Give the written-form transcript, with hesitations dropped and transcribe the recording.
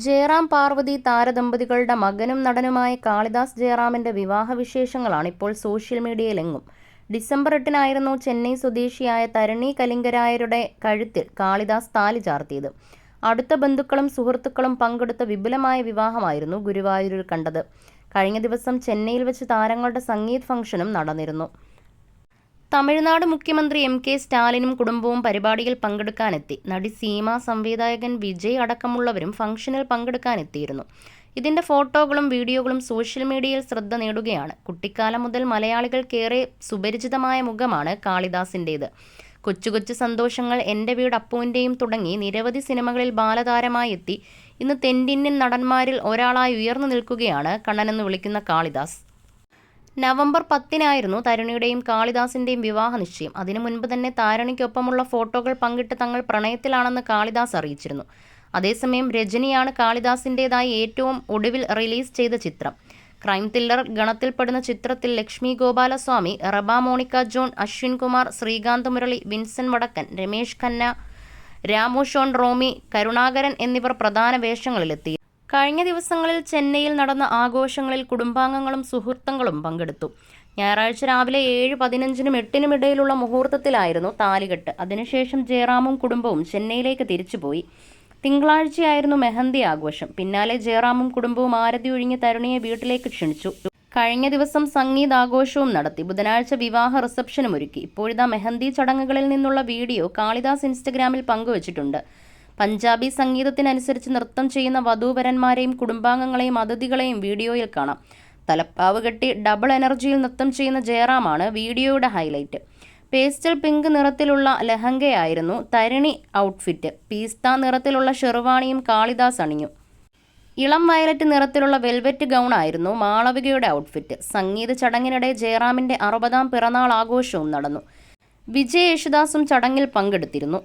ജയറാം പാർവതി താരദമ്പതികളുടെ മകനും നടനുമായ കാളിദാസ് ജയറാമിന്റെ വിവാഹ വിശേഷങ്ങളാണ് ഇപ്പോൾ സോഷ്യൽ മീഡിയയിലെങ്ങും. ഡിസംബർ 8-നായിരുന്നു ചെന്നൈ സ്വദേശിയായ തരണി കലിംഗരായരുടെ കഴുത്തിൽ കാളിദാസ് താലി ചാർത്തിയത്. അടുത്ത ബന്ധുക്കളും സുഹൃത്തുക്കളും പങ്കെടുത്ത വിപുലമായ വിവാഹമായിരുന്നു ഗുരുവായൂരിൽ കണ്ടത്. കഴിഞ്ഞ ദിവസം ചെന്നൈയിൽ വെച്ച് താരങ്ങളുടെ സംഗീത് ഫംഗ്ഷനും നടന്നിരുന്നു. തമിഴ്നാട് മുഖ്യമന്ത്രി എം.കെ. സ്റ്റാലിനും കുടുംബവും പരിപാടിയിൽ പങ്കെടുക്കാനെത്തി. നടി സീമ, സംവിധായകൻ വിജയ് അടക്കമുള്ളവരും ഫംഗ്ഷനിൽ പങ്കെടുക്കാനെത്തിയിരുന്നു. ഇതിന്റെ ഫോട്ടോകളും വീഡിയോകളും സോഷ്യൽ മീഡിയയിൽ ശ്രദ്ധ നേടുകയാണ്. കുട്ടിക്കാലം മുതൽ മലയാളികൾക്കേറെ സുപരിചിതമായ മുഖമാണ് കാളിദാസിന്റേത്. കൊച്ചു കൊച്ചു സന്തോഷങ്ങൾ, എൻ്റെ വീട് അപ്പുവിൻ്റെയും തുടങ്ങി നിരവധി സിനിമകളിൽ ബാലതാരമായി എത്തി ഇന്ന് തെന്നിന്ത്യൻ നടന്മാരിൽ ഒരാളായി ഉയർന്നു നിൽക്കുകയാണ് കണ്ണനെന്ന് വിളിക്കുന്ന കാളിദാസ്. നവംബർ 10-നായിരുന്നു തരുണിയുടെയും കാളിദാസിന്റെയും വിവാഹ നിശ്ചയം. അതിനു മുൻപ് തന്നെ താരണിക്കൊപ്പമുള്ള ഫോട്ടോകൾ പങ്കിട്ട് തങ്ങൾ പ്രണയത്തിലാണെന്ന് കാളിദാസ് അറിയിച്ചിരുന്നു. അതേസമയം രജനിയാണ് കാളിദാസിന്റേതായി ഏറ്റവും ഒടുവിൽ റിലീസ് ചെയ്ത ചിത്രം. ക്രൈം ത്രില്ലർ ഗണത്തിൽപ്പെടുന്ന ചിത്രത്തിൽ Lakshmi Gopalaswamy, Reba Monica John, Ashwin Kumar, Srikanth Murali, Vincent Vadakkan, Ramesh Khanna, Ramu Shone Romy, Karunakaran എന്നിവർ പ്രധാന വേഷങ്ങളിലെത്തി. കഴിഞ്ഞ ദിവസങ്ങളിൽ ചെന്നൈയിൽ നടന്ന ആഘോഷങ്ങളിൽ കുടുംബാംഗങ്ങളും സുഹൃത്തുക്കളും പങ്കെടുത്തു. ഞായറാഴ്ച രാവിലെ 7:15-നും 8-നും ഇടയിലുള്ള മുഹൂർത്തത്തിലായിരുന്നു താലികെട്ട്. അതിനുശേഷം ജയറാമും കുടുംബവും ചെന്നൈയിലേക്ക് തിരിച്ചുപോയി. തിങ്കളാഴ്ചയായിരുന്നു മെഹന്തി ആഘോഷം. പിന്നാലെ ജയറാമും കുടുംബവും ആരതി ഒഴിഞ്ഞ് തരുണിയെ വീട്ടിലേക്ക് ക്ഷണിച്ചു. കഴിഞ്ഞ ദിവസം സംഗീത് ആഘോഷവും നടത്തി. ബുധനാഴ്ച വിവാഹ റിസപ്ഷനും ഒരുക്കി. ഇപ്പോഴിതാ മെഹന്തി ചടങ്ങുകളിൽ നിന്നുള്ള വീഡിയോ കാളിദാസ് ഇൻസ്റ്റഗ്രാമിൽ പങ്കുവച്ചിട്ടുണ്ട്. പഞ്ചാബി സംഗീതത്തിനനുസരിച്ച് നൃത്തം ചെയ്യുന്ന വധൂവരന്മാരെയും കുടുംബാംഗങ്ങളെയും അതിഥികളെയും വീഡിയോയിൽ കാണാം. തലപ്പാവ് കെട്ടി ഡബിൾ എനർജിയിൽ നൃത്തം ചെയ്യുന്ന ജയറാമാണ് വീഡിയോയുടെ ഹൈലൈറ്റ്. പേസ്റ്റൽ പിങ്ക് നിറത്തിലുള്ള ലെഹങ്കയായിരുന്നു തരിണി ഔട്ട്ഫിറ്റ്. പീസ്ത നിറത്തിലുള്ള ഷെർവാണിയും കാളിദാസ് അണിഞ്ഞു. ഇളം വയലറ്റ് നിറത്തിലുള്ള വെൽവെറ്റ് ഗൗണായിരുന്നു മാളവികയുടെ ഔട്ട്ഫിറ്റ്. സംഗീത ചടങ്ങിനിടെ ജയറാമിന്റെ 60-ാം പിറന്നാൾ ആഘോഷവും നടന്നു. വിജയ് യേശുദാസും ചടങ്ങിൽ പങ്കെടുത്തിരുന്നു.